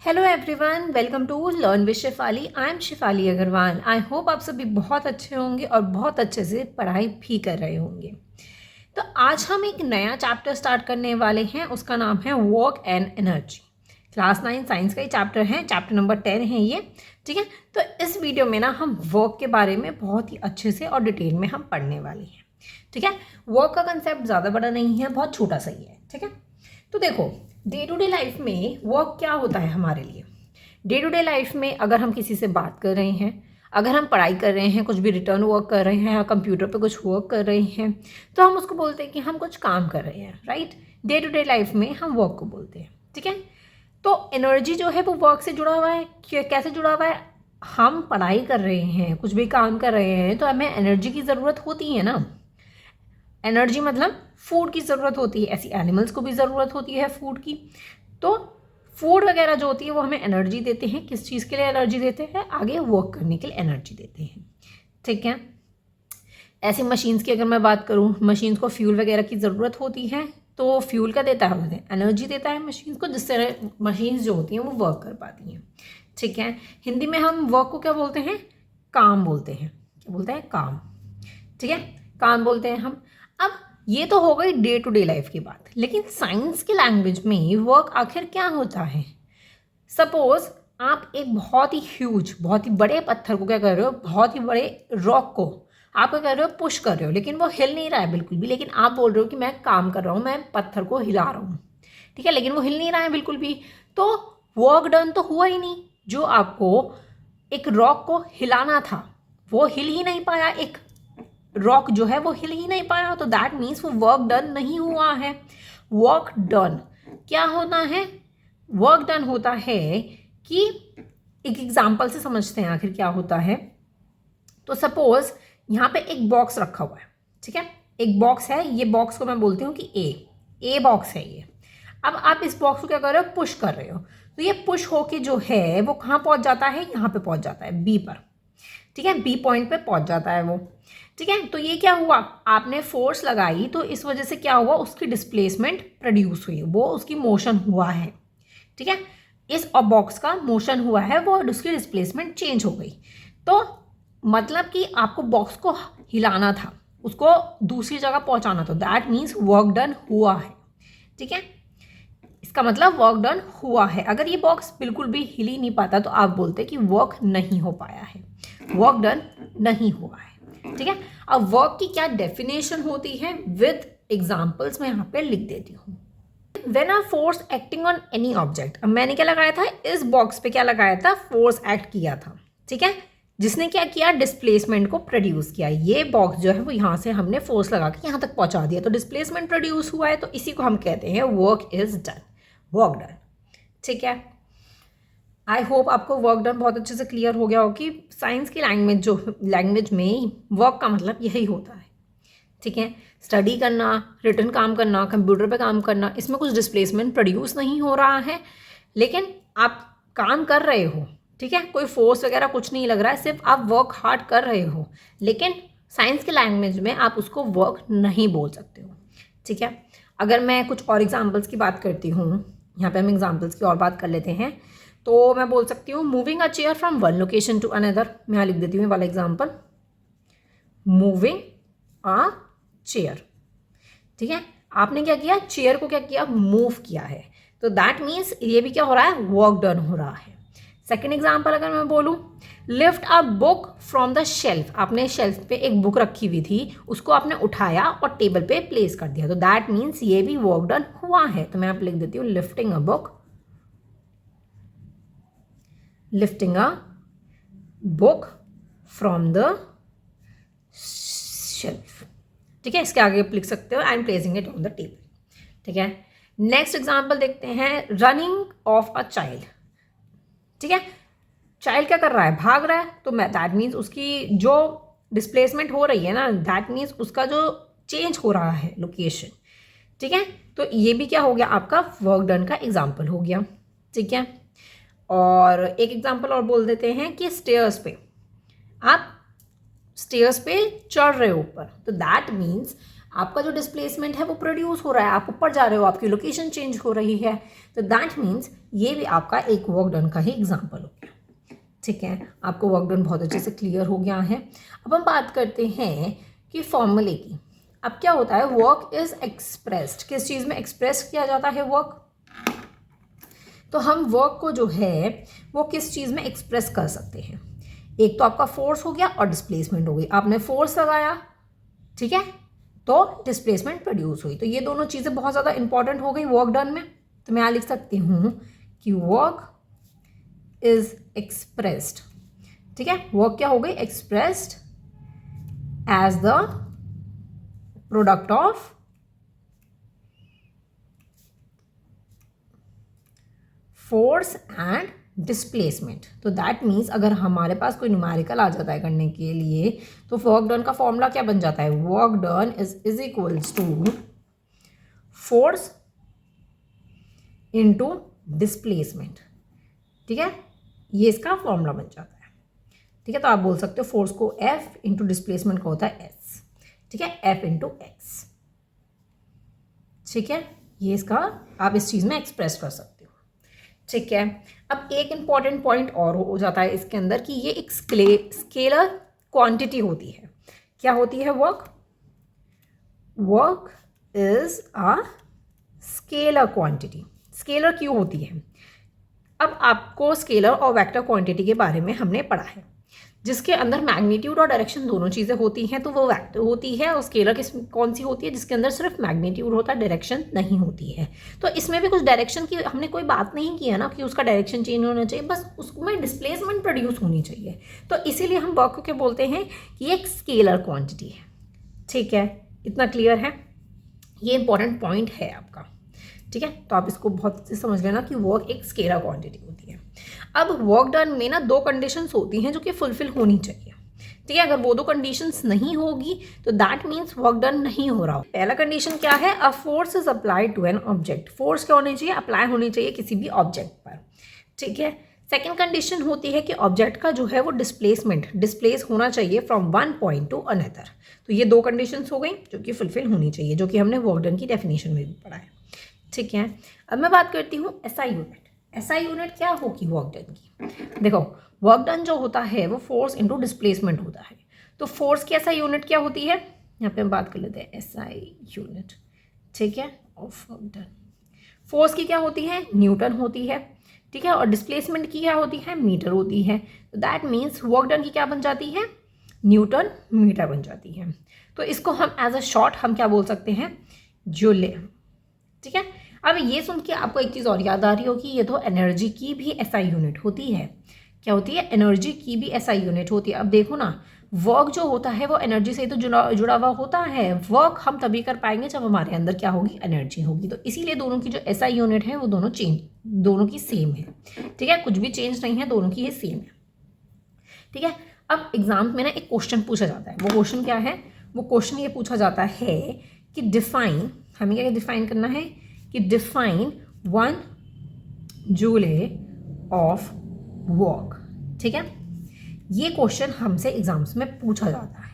Hello everyone, welcome to learn with Shefali. I am Shefali Agarwal. I hope आप सभी बहुत अच्छे होंगे और बहुत अच्छे से पढ़ाई भी कर रहे होंगे। तो आज हम एक नया चैप्टर स्टार्ट करने वाले हैं, उसका नाम है work and energy. Class 9 science का ही चैप्टर है, चैप्टर नंबर 10 है ये। ठीक है, तो इस वीडियो में ना हम वर्क के बारे में बहुत ही अच्छे से और डिटेल में हम पढ़ने वाले हैं। ठीक है, वर्क का कंसेप्ट ज़्यादा बड़ा नहीं है, बहुत छोटा सा ही है। ठीक है, तो देखो डे टू डे लाइफ में वर्क क्या होता है हमारे लिए। डे टू डे लाइफ में अगर हम किसी से बात कर रहे हैं, अगर हम पढ़ाई कर रहे हैं, कुछ भी रिटर्न वर्क कर रहे हैं या कंप्यूटर पे कुछ वर्क कर रहे हैं, तो हम उसको बोलते हैं कि हम कुछ काम कर रहे हैं। Right, day to day life में हम वर्क को बोलते हैं। ठीक है, तो एनर्जी जो है वो वर्क से जुड़ा हुआ है। कैसे जुड़ा हुआ है? हम पढ़ाई कर रहे हैं, कुछ भी काम कर रहे हैं, तो हमें एनर्जी की ज़रूरत होती है ना। एनर्जी मतलब फूड की ज़रूरत होती है, ऐसी एनिमल्स को भी ज़रूरत होती है फूड की। तो फूड वगैरह जो होती है वो हमें एनर्जी देते हैं। किस चीज़ के लिए एनर्जी देते हैं? आगे वर्क करने के लिए एनर्जी देते हैं। ठीक है, ऐसी मशीन्स की अगर मैं बात करूँ, मशीन्स को फ्यूल वगैरह की ज़रूरत होती है, तो फ्यूल का देता है, एनर्जी देता है मशीन्स को, जिससे मशीन्स जो होती हैं वो वर्क कर पाती हैं। ठीक है, हिंदी में हम वर्क को क्या बोलते हैं? काम बोलते हैं। क्या बोलते हैं? काम। ठीक है, काम बोलते हैं हम। अब ये तो हो गई डे टू डे लाइफ की बात, लेकिन साइंस की लैंग्वेज में वर्क आखिर क्या होता है? सपोज आप एक बहुत ही ह्यूज, बहुत ही बड़े पत्थर को क्या कर रहे हो, बहुत ही बड़े रॉक को आप क्या कर रहे हो? पुश कर रहे हो, लेकिन वो हिल नहीं रहा है बिल्कुल भी, लेकिन आप बोल रहे हो कि मैं काम कर रहा हूँ, मैं पत्थर को हिला रहा हूँ। ठीक है, लेकिन वो हिल नहीं रहा है बिल्कुल भी, तो वर्क डन तो हुआ ही नहीं। जो आपको एक रॉक को हिलाना था वो हिल ही नहीं पाया, एक रॉक जो है वो हिल ही नहीं पाया, तो दैट मीन्स वो वर्क डन नहीं हुआ है। वर्क डन क्या होता है? वर्क डन होता है कि एक एग्जाम्पल से समझते हैं आखिर क्या होता है। तो सपोज यहाँ पे एक बॉक्स रखा हुआ है। ठीक है, एक बॉक्स है, ये बॉक्स को मैं बोलती हूँ कि ए बॉक्स है ये। अब आप इस बॉक्स को क्या कर रहे हो? पुश कर रहे हो, तो ये पुश होके जो है वो कहाँ पहुँच जाता है? यहाँ पे पहुँच जाता है, बी पर। ठीक है, बी पॉइंट पे पहुँच जाता है वो। ठीक है, तो ये क्या हुआ? आपने फोर्स लगाई, तो इस वजह से क्या हुआ? उसकी डिस्प्लेसमेंट प्रोड्यूस हुई, वो उसकी मोशन हुआ है। ठीक है, इस बॉक्स का मोशन हुआ है, वो उसकी डिस्प्लेसमेंट चेंज हो गई। तो मतलब कि आपको बॉक्स को हिलाना था, उसको दूसरी जगह पहुंचाना था, दैट मीन्स वर्क डन हुआ है। ठीक है, इसका मतलब वर्क डन हुआ है। अगर ये बॉक्स बिल्कुल भी हिल ही नहीं पाता तो आप बोलते कि वर्क नहीं हो पाया है, वर्क डन नहीं हुआ है। ठीक है, अब वर्क की क्या डेफिनेशन होती है विद एग्जाम्पल्स मैं यहाँ पे लिख देती हूँ। When a force acting on any object, अब मैंने क्या लगाया था? इस बॉक्स पे क्या लगाया था? फोर्स एक्ट किया था। ठीक है, जिसने क्या किया? डिस्प्लेसमेंट को प्रोड्यूस किया। ये बॉक्स जो है वो यहाँ से हमने फोर्स लगा के यहाँ तक पहुँचा दिया, तो डिस्प्लेसमेंट प्रोड्यूस हुआ है, तो इसी को हम कहते हैं work is done, work done. ठीक है, आई होप आपको वर्क डन बहुत अच्छे से क्लियर हो गया हो कि साइंस की लैंग्वेज में वर्क का मतलब यही होता है। ठीक है, स्टडी करना, रिटर्न काम करना, कंप्यूटर पे काम करना, इसमें कुछ डिस्प्लेसमेंट प्रोड्यूस नहीं हो रहा है, लेकिन आप काम कर रहे हो। ठीक है, कोई फोर्स वगैरह कुछ नहीं लग रहा है, सिर्फ आप वर्क हार्ड कर रहे हो, लेकिन साइंस के लैंग्वेज में आप उसको वर्क नहीं बोल सकते हो। ठीक है, अगर मैं कुछ और एग्जाम्पल्स की बात करती हूँ, यहाँ पे हम एग्जाम्पल्स की और बात कर लेते हैं, तो मैं बोल सकती हूँ moving a chair from one location to another. मैं यहाँ लिख देती हूँ वाला एग्जाम्पल, मूविंग अ चेयर। ठीक है, आपने क्या किया? चेयर को क्या किया? मूव किया है, तो दैट मीन्स ये भी क्या हो रहा है? वर्क डन हो रहा है। सेकेंड एग्जाम्पल अगर मैं बोलूँ, lift a book from the shelf. आपने शेल्फ पे एक बुक रखी हुई थी, उसको आपने उठाया और टेबल पे प्लेस कर दिया, तो दैट मीन्स ये भी वर्क डन हुआ है। तो मैं आप लिख देती हूँ lifting a book, lifting a book from the shelf. ठीक है, इसके आगे आप लिख सकते हो I am placing it on the table. ठीक है, नेक्स्ट एग्जाम्पल देखते हैं, रनिंग ऑफ अ चाइल्ड। ठीक है, चाइल्ड क्या कर रहा है? भाग रहा है, तो दैट मीन्स उसकी जो डिस्प्लेसमेंट हो रही है ना, दैट मीन्स उसका जो चेंज हो रहा है लोकेशन। ठीक है, तो ये भी क्या हो गया? आपका वर्क डन का एग्जाम्पल हो गया। ठीक है, और एक एग्जाम्पल और बोल देते हैं कि स्टेयर्स पे आप चढ़ रहे हो ऊपर, तो दैट मीन्स आपका जो डिस्प्लेसमेंट है वो प्रोड्यूस हो रहा है, आप ऊपर जा रहे हो, आपकी लोकेशन चेंज हो रही है, तो दैट मीन्स ये भी आपका एक वर्क डन का ही एग्जाम्पल हो गया। ठीक है, आपको वर्क डन बहुत अच्छे से क्लियर हो गया है। अब हम बात करते हैं कि फॉर्मूले की। अब क्या होता है, वर्क इज एक्सप्रेस्ड, किस चीज़ में एक्सप्रेस किया जाता है वर्क, तो हम वर्क को जो है वो किस चीज़ में एक्सप्रेस कर सकते हैं। एक तो आपका फोर्स हो गया और डिस्प्लेसमेंट हो गई, आपने फोर्स लगाया, ठीक है, तो डिस्प्लेसमेंट प्रोड्यूस हुई, तो ये दोनों चीज़ें बहुत ज़्यादा इंपॉर्टेंट हो गई वर्क डन में। तो मैं यहाँ लिख सकती हूँ कि वर्क इज एक्सप्रेस्ड, ठीक है, वर्क क्या हो गई, expressed as the product of force and displacement. तो दैट मीन्स अगर हमारे पास कोई न्यूमेरिकल आ जाता है करने के लिए, तो वर्क डन का फॉर्मूला क्या बन जाता है, work done is equals to force into displacement, ठीक है, ये इसका फॉर्मूला बन जाता है। ठीक है, तो आप बोल सकते हो फोर्स को F इंटू डिस्प्लेसमेंट का होता है S, ठीक है, F इंटू एक्स, ठीक है, ये इसका आप इस चीज़ में एक्सप्रेस कर सकते हो। ठीक है, अब एक इम्पॉर्टेंट पॉइंट और हो जाता है इसके अंदर कि ये एक स्केलर क्वांटिटी होती है। क्या होती है work is a scalar quantity. Scalar क्यों होती है, अब आपको स्केलर और वेक्टर क्वांटिटी के बारे में हमने पढ़ा है, जिसके अंदर मैग्नीट्यूड और डायरेक्शन दोनों चीज़ें होती हैं, तो वो वेक्टर होती है। और स्केलर कौन सी होती है, जिसके अंदर सिर्फ मैग्नीट्यूड होता है, डायरेक्शन नहीं होती है। तो इसमें भी कुछ डायरेक्शन की हमने कोई बात नहीं की है ना कि उसका डायरेक्शन चेंज होना चाहिए, बस उसमें डिस्प्लेसमेंट प्रोड्यूस होनी चाहिए। तो इसीलिए हम वर्क को क्या बोलते हैं कि एक स्केलर क्वांटिटी है। ठीक है, इतना क्लियर है, ये इंपॉर्टेंट पॉइंट है आपका। ठीक है, तो आप इसको बहुत अच्छे से समझ लेना कि वर्क एक स्केलर क्वांटिटी होती है। अब वर्क डन में ना दो कंडीशंस होती हैं जो कि फुलफिल होनी चाहिए। ठीक है, अगर वो दो कंडीशंस नहीं होगी तो दैट मीन्स वर्क डन नहीं हो रहा हो। पहला कंडीशन क्या है, a force is applied to an object. Force क्या होनी चाहिए, अप्लाई होनी चाहिए किसी भी ऑब्जेक्ट पर। ठीक है, सेकेंड कंडीशन होती है कि ऑब्जेक्ट का जो है वो डिस्प्लेस होना चाहिए from one point two another. तो ये दो कंडीशंस हो गई जो कि फुलफिल होनी चाहिए, जो कि हमने वर्क डन की डेफिनेशन में भी पढ़ा है। ठीक है, अब मैं बात करती हूँ एसआई यूनिट। एसआई यूनिट क्या होगी वर्क डन की। देखो, वर्क डन जो होता है वो फोर्स इनटू डिस्प्लेसमेंट होता है। तो फोर्स की एसआई यूनिट क्या होती है, यहाँ पे हम बात कर लेते हैं एसआई यूनिट, ठीक है, ऑफ वर्क डन। फोर्स की क्या होती है, न्यूटन होती है, ठीक है, और डिस्प्लेसमेंट की क्या होती है, मीटर होती है। तो दैट मीन्स वर्क डन की क्या बन जाती है, न्यूटन मीटर बन जाती है। तो इसको हम एज अ शॉर्ट हम क्या बोल सकते हैं, जूल। ठीक है, अब ये सुन के आपको एक चीज़ और याद आ रही होगी, ये तो एनर्जी की भी एसआई यूनिट होती है। क्या होती है, एनर्जी की भी एसआई यूनिट होती है। अब देखो ना, वर्क जो होता है वो एनर्जी से तो जुड़ा हुआ होता है। वर्क हम तभी कर पाएंगे जब हमारे अंदर क्या होगी, एनर्जी होगी। तो इसीलिए दोनों की जो एसआई यूनिट है वो दोनों की सेम है। ठीक है, कुछ भी चेंज नहीं है, दोनों की ये सेम है। ठीक है, अब एग्जाम में ना एक क्वेश्चन पूछा जाता है। वो क्वेश्चन क्या है, वो क्वेश्चन ये पूछा जाता है कि डिफाइन, हमें क्या डिफाइन करना है कि डिफाइन 1 जूल ऑफ वर्क। ठीक है, ये क्वेश्चन हमसे एग्जाम्स में पूछा जाता है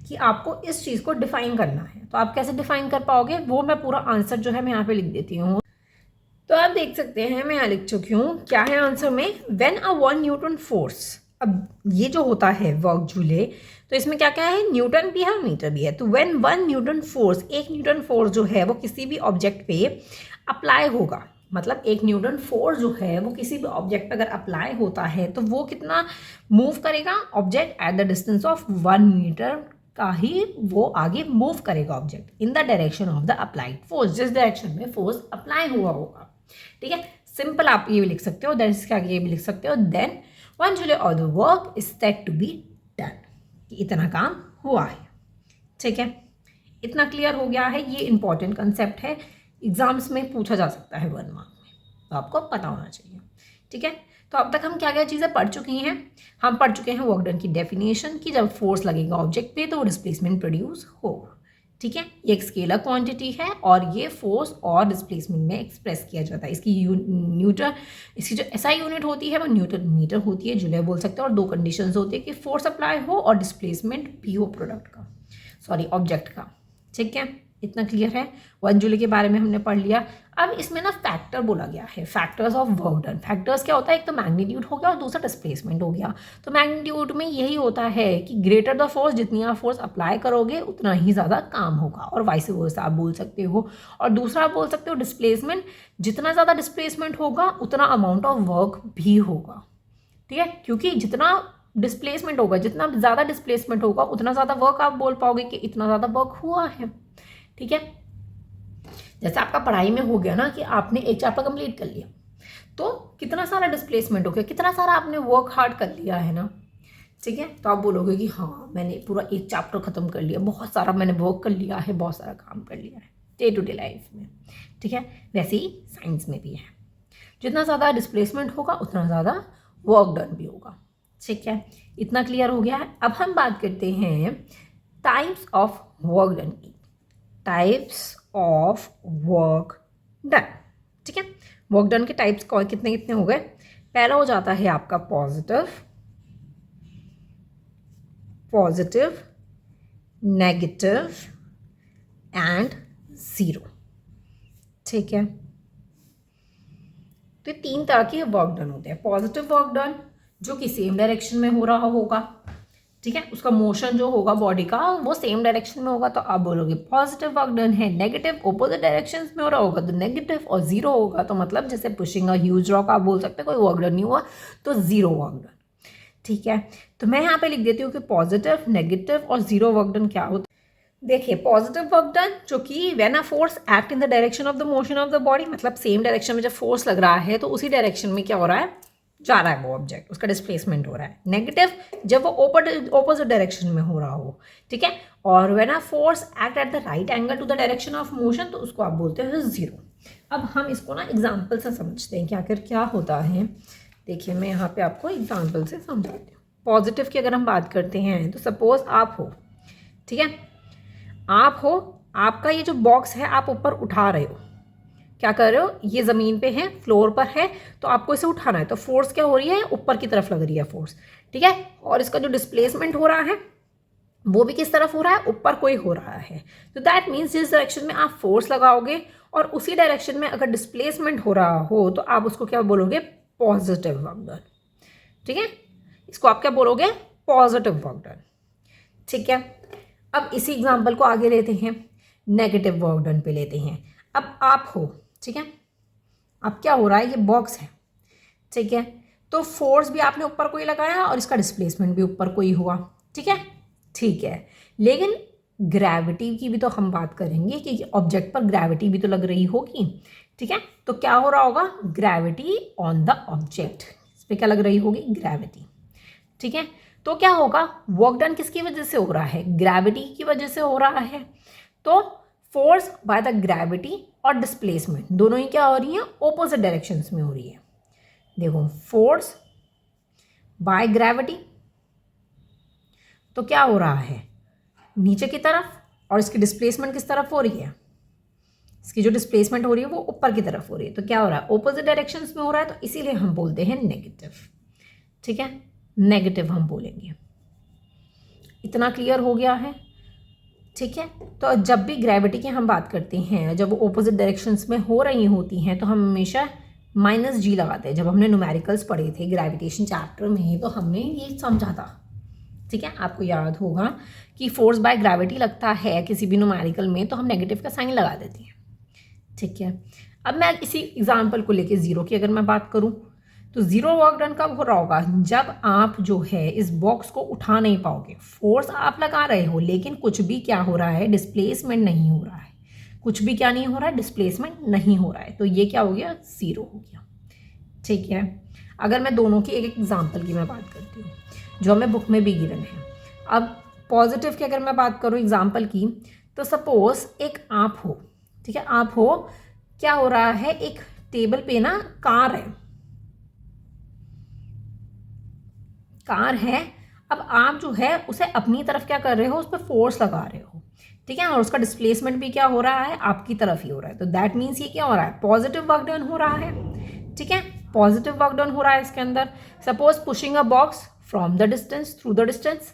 कि आपको इस चीज़ को डिफाइन करना है। तो आप कैसे डिफाइन कर पाओगे, वो मैं पूरा आंसर जो है मैं यहाँ पे लिख देती हूँ। तो आप देख सकते हैं मैं यहाँ लिख चुकी हूँ, क्या है आंसर में, व्हेन अ 1 न्यूटन फोर्स। अब ये जो होता है वर्क जूले, तो इसमें क्या क्या है, न्यूटन भी है और मीटर भी है। तो व्हेन 1 न्यूटन फोर्स, एक न्यूटन फोर्स जो है वो किसी भी ऑब्जेक्ट पे अप्लाई होगा, मतलब एक न्यूटन फोर्स जो है वो किसी भी ऑब्जेक्ट पे अगर अप्लाई होता है तो वो कितना मूव करेगा, object at the distance of 1 metre का ही वो आगे मूव करेगा object in the direction of the applied force, जिस डायरेक्शन में फोर्स अप्लाई हुआ होगा। ठीक है, सिंपल आप ये भी लिख सकते हो, दैट इसके आगे ये भी लिख सकते हो, then 1 joule of the work is said to be done, कि इतना काम हुआ है। ठीक है, इतना क्लियर हो गया है, ये इंपॉर्टेंट कंसेप्ट है, एग्जाम्स में पूछा जा सकता है 1 मार्क में, तो आपको पता होना चाहिए। ठीक है, तो अब तक हम क्या क्या चीज़ें पढ़ चुकी हैं, हम पढ़ चुके हैं वर्क डन की डेफिनेशन की, जब फोर्स लगेगा ऑब्जेक्ट पे तो वो डिस्प्लेसमेंट प्रोड्यूस होगा। ठीक है, ये एक स्केलर क्वांटिटी है और ये फोर्स और डिस्प्लेसमेंट में एक्सप्रेस किया जाता है। इसकी जो एसआई यूनिट होती है वो न्यूटन मीटर होती है, जूल बोल सकते हैं। और दो कंडीशंस होती है कि फोर्स अप्लाई हो और डिस्प्लेसमेंट भी हो प्रोडक्ट का, सॉरी ऑब्जेक्ट का। ठीक है, इतना क्लियर है। 1 जूल के बारे में हमने पढ़ लिया। अब इसमें ना फैक्टर बोला गया है, factors of work done. Factors क्या होता है, एक तो मैग्नीट्यूड हो गया और दूसरा डिस्प्लेसमेंट हो गया। तो मैग्नीट्यूड में यही होता है कि ग्रेटर द फोर्स, जितनी आप फोर्स अप्लाई करोगे उतना ही ज़्यादा काम होगा, और वाइस वर्सा आप बोल सकते हो। और दूसरा आप बोल सकते हो डिस्प्लेसमेंट, जितना ज़्यादा डिस्प्लेसमेंट होगा उतना अमाउंट ऑफ वर्क भी होगा। ठीक है, क्योंकि जितना डिस्प्लेसमेंट होगा, जितना ज़्यादा डिस्प्लेसमेंट होगा उतना ज़्यादा वर्क आप बोल पाओगे कि इतना ज़्यादा वर्क हुआ है। ठीक है, जैसे आपका पढ़ाई में हो गया ना कि आपने एक चैप्टर कंप्लीट कर लिया, तो कितना सारा डिस्प्लेसमेंट हो गया, कितना सारा आपने वर्क हार्ड कर लिया है ना। ठीक है, तो आप बोलोगे कि हाँ मैंने पूरा एक चैप्टर खत्म कर लिया, बहुत सारा मैंने वर्क कर लिया है, बहुत सारा काम कर लिया है डे टू डे लाइफ में। ठीक है, वैसे ही साइंस में भी है, जितना ज़्यादा डिस्प्लेसमेंट होगा उतना ज़्यादा वर्क डन भी होगा। ठीक है, इतना क्लियर हो गया है। अब हम बात करते हैं टाइप्स ऑफ वर्क डन की। Types of work done. ठीक है, वर्क डन के टाइप्स कितने कितने हो गए। पहला हो जाता है आपका पॉजिटिव, नेगेटिव एंड ज़ीरो। ठीक है, तो 3 तरह के वर्क डन होते हैं। पॉजिटिव वर्क डन जो कि सेम डायरेक्शन में हो रहा होगा। ठीक है, उसका मोशन जो होगा बॉडी का वो सेम डायरेक्शन में होगा, तो आप बोलोगे पॉजिटिव वर्क डन है। नेगेटिव ऑपोजिट डायरेक्शन में हो रहा होगा तो नेगेटिव, और जीरो होगा तो मतलब जैसे पुशिंग अ ह्यूज रॉक आप बोल सकते हैं, कोई वर्क डन नहीं हुआ तो जीरो वर्क डन। ठीक है, तो मैं यहाँ पे लिख देती हूँ कि पॉजिटिव, नेगेटिव और जीरो वर्क डन क्या होता है। देखिए, पॉजिटिव वर्क डन जो कि when a force act in the direction of the motion of the body, मतलब सेम डायरेक्शन में जब फोर्स लग रहा है तो उसी डायरेक्शन में क्या हो रहा है, जा रहा है वो ऑब्जेक्ट, उसका डिस्प्लेसमेंट हो रहा है। नेगेटिव जब वो ऑपोजिट डायरेक्शन में हो रहा हो। ठीक है, और when a force act at the right angle to the direction of motion तो उसको आप बोलते हैं जीरो। अब हम इसको ना एग्जाम्पल से समझते हैं कि आखिर क्या होता है। देखिए, मैं यहाँ पे आपको एग्जाम्पल से समझाती हूँ। पॉजिटिव की अगर हम बात करते हैं तो सपोज आप हो, ठीक है, आप हो, आपका ये जो बॉक्स है आप ऊपर उठा रहे हो, क्या कर रहे हो, ये ज़मीन पे है, फ्लोर पर है, तो आपको इसे उठाना है। तो फोर्स क्या हो रही है, ऊपर की तरफ लग रही है फोर्स। ठीक है, और इसका जो डिस्प्लेसमेंट हो रहा है वो भी किस तरफ हो रहा है, ऊपर कोई हो रहा है। तो दैट मीन्स जिस डायरेक्शन में आप फोर्स लगाओगे और उसी डायरेक्शन में अगर डिस्प्लेसमेंट हो रहा हो तो आप उसको क्या बोलोगे, पॉजिटिव वर्क डन। ठीक है, इसको आप क्या बोलोगे, पॉजिटिव वर्क डन। ठीक है, अब इसी एग्जाम्पल को आगे लेते हैं, नेगेटिव वर्क डन पे लेते हैं। अब आप हो, ठीक है, अब क्या हो रहा है, ये बॉक्स है। ठीक है, तो फोर्स भी आपने ऊपर कोई लगाया और इसका डिस्प्लेसमेंट भी ऊपर कोई हुआ। ठीक है, ठीक है, लेकिन ग्रेविटी की भी तो हम बात करेंगे कि ऑब्जेक्ट पर ग्रेविटी भी तो लग रही होगी। ठीक है, तो क्या हो रहा होगा, ग्रेविटी ऑन द ऑब्जेक्ट, इस पर क्या लग रही होगी, ग्रेविटी। ठीक है, तो क्या होगा, वर्क डन किसकी वजह से हो रहा है, ग्रेविटी की वजह से हो रहा है। तो फोर्स बाय द ग्रेविटी और डिस्प्लेसमेंट दोनों ही क्या हो रही हैं, ऑपोजिट डायरेक्शंस में हो रही है। देखो, फोर्स बाय ग्रेविटी तो क्या हो रहा है, नीचे की तरफ, और इसकी डिस्प्लेसमेंट किस तरफ हो रही है, इसकी जो डिस्प्लेसमेंट हो रही है वो ऊपर की तरफ हो रही है। तो क्या हो रहा है, ऑपोजिट डायरेक्शंस में हो रहा है, तो इसीलिए हम बोलते हैं नेगेटिव। ठीक है, नेगेटिव हम बोलेंगे। इतना क्लियर हो गया है। ठीक है, तो जब भी ग्रेविटी की हम बात करते हैं, जब वो ऑपोजिट डायरेक्शंस में हो रही होती हैं तो हम हमेशा -g लगाते हैं। जब हमने न्यूमेरिकल्स पढ़े थे ग्रेविटेशन चैप्टर में तो हमने ये समझा था। ठीक है, आपको याद होगा कि फोर्स बाय ग्रेविटी लगता है किसी भी न्यूमेरिकल में तो हम नेगेटिव का साइन लगा देते हैं। ठीक है, अब मैं इसी एग्जाम्पल को लेके ज़ीरो की अगर मैं बात करूँ तो ज़ीरो वर्क डन कब हो रहा होगा, जब आप जो है इस बॉक्स को उठा नहीं पाओगे। फोर्स आप लगा रहे हो लेकिन कुछ भी क्या हो रहा है, डिस्प्लेसमेंट नहीं हो रहा है। कुछ भी क्या नहीं हो रहा है, डिस्प्लेसमेंट नहीं हो रहा है, तो ये क्या हो गया, ज़ीरो हो गया। ठीक है, अगर मैं दोनों की एक एग्जाम्पल की मैं बात करती हूँ जो हमें बुक में भी गिवन है। अब पॉजिटिव की अगर मैं बात करूँ एग्जाम्पल की, तो सपोज एक आप हो, ठीक है, आप हो, क्या हो रहा है, एक टेबल पे ना कार है, कार है। अब आप जो है उसे अपनी तरफ क्या कर रहे हो, उस पर फोर्स लगा रहे हो। ठीक है, और उसका डिस्प्लेसमेंट भी क्या हो रहा है, आपकी तरफ ही हो रहा है। तो दैट मीन्स ये क्या हो रहा है, पॉजिटिव वर्क डन हो रहा है। ठीक है, पॉजिटिव वर्क डन हो रहा है इसके अंदर। Suppose pushing a box from the distance through the distance.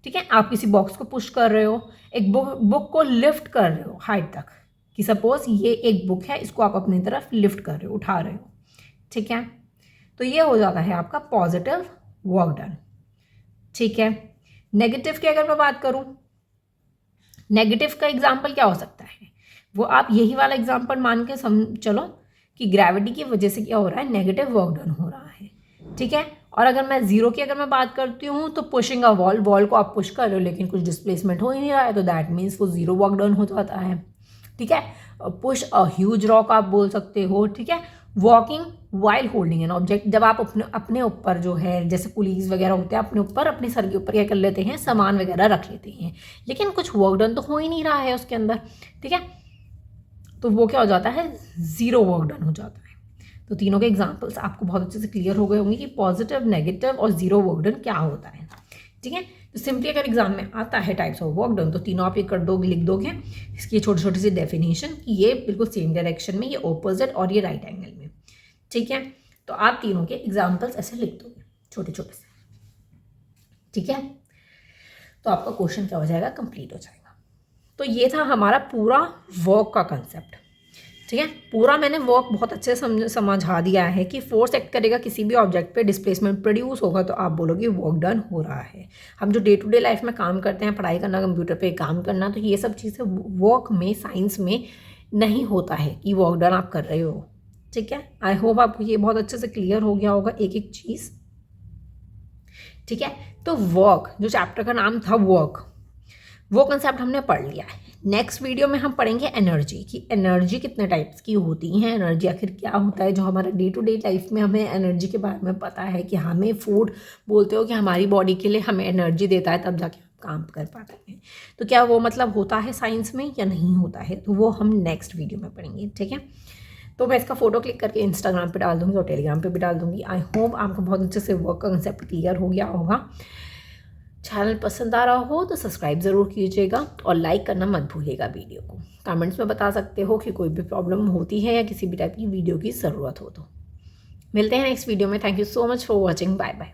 ठीक है, आप किसी बॉक्स को पुश कर रहे हो, एक बुक को लिफ्ट कर रहे हो हाइट तक, कि सपोज ये एक बुक है, इसको आप अपनी तरफ लिफ्ट कर रहे हो, उठा रहे हो, ठीक है, तो ये हो जाता है आपका पॉजिटिव वर्क डन। ठीक है, नेगेटिव की अगर मैं बात करूं, नेगेटिव का एग्जाम्पल क्या हो सकता है, वो आप यही वाला एग्जाम्पल मान के चलो कि ग्रेविटी की वजह से क्या हो रहा है, नेगेटिव वर्क डन हो रहा है। ठीक है, और अगर मैं जीरो की अगर मैं बात करती हूँ तो पुशिंग अ वॉल को आप पुश कर रहे हो लेकिन कुछ डिस्प्लेसमेंट हो ही नहीं रहा है, तो दैट मीन्स वो जीरो वर्क डन हो जाता है। ठीक है, पुश अ ह्यूज रॉक आप बोल सकते हो। ठीक है, walking while holding an object, जब आप अपने ऊपर जो है, जैसे पुलिस वगैरह होते हैं, अपने ऊपर अपने सर के ऊपर क्या कर लेते हैं, सामान वगैरह रख लेते हैं, लेकिन कुछ वर्क डन तो हो ही नहीं रहा है उसके अंदर। ठीक है, तो वो क्या हो जाता है, जीरो वर्क डन हो जाता है। तो तीनों के एग्जाम्पल्स आपको बहुत अच्छे से क्लियर हो गए होंगे कि पॉजिटिव, नेगेटिव और जीरो वर्क डन क्या होता है। ठीक है, तो सिंपली अगर एग्जाम में आता है टाइप्स ऑफ वर्क डन, तो तीनों आप ये कर दोगे, लिख दोगे इसकी छोटी छोटी सी डेफिनेशन कि ये बिल्कुल सेम डायरेक्शन में, ये ऑपोजिट और ये राइट एंगल में। ठीक है, तो आप तीनों के एग्जाम्पल्स ऐसे लिख दोगे छोटे छोटे से। ठीक है, तो आपका क्वेश्चन क्या हो जाएगा, कंप्लीट हो जाएगा। तो ये था हमारा पूरा वर्क का कंसेप्ट। ठीक है, पूरा मैंने वर्क बहुत अच्छे से समझा दिया है कि फोर्स एक्ट करेगा किसी भी ऑब्जेक्ट पे, डिस्प्लेसमेंट प्रोड्यूस होगा, तो आप बोलोगे वर्क डन हो रहा है। हम जो डे टू डे लाइफ में काम करते हैं, पढ़ाई करना, कंप्यूटर पे काम करना, तो ये सब चीज़ें वर्क में, साइंस में नहीं होता है कि वर्क डन आप कर रहे हो। ठीक है, आई होप आपको ये बहुत अच्छे से क्लियर हो गया होगा एक एक चीज़। ठीक है, तो वर्क, जो चैप्टर का नाम था वर्क, वो कंसेप्ट हमने पढ़ लिया है। नेक्स्ट वीडियो में हम पढ़ेंगे एनर्जी, कि एनर्जी कितने टाइप्स की होती हैं, एनर्जी आखिर क्या होता है, जो हमारे डे टू डे लाइफ में हमें एनर्जी के बारे में पता है कि हमें फूड बोलते हो कि हमारी बॉडी के लिए हमें एनर्जी देता है, तब जाके हम काम कर पाते हैं। तो क्या वो मतलब होता है साइंस में या नहीं होता है, तो वो हम नेक्स्ट वीडियो में पढ़ेंगे। ठीक है, तो मैं इसका फोटो क्लिक करके इंस्टाग्राम पे डाल दूँगी और टेलीग्राम पे भी डाल दूँगी। आई होप आपको बहुत अच्छे से वर्क का कंसेप्ट क्लियर हो गया होगा। चैनल पसंद आ रहा हो तो सब्सक्राइब ज़रूर कीजिएगा और लाइक करना मत भूलिएगा वीडियो को। कमेंट्स में बता सकते हो कि कोई भी प्रॉब्लम होती है या किसी भी टाइप की वीडियो की ज़रूरत हो तो। मिलते हैं नेक्स्ट वीडियो में। Thank you so much for watching. Bye bye.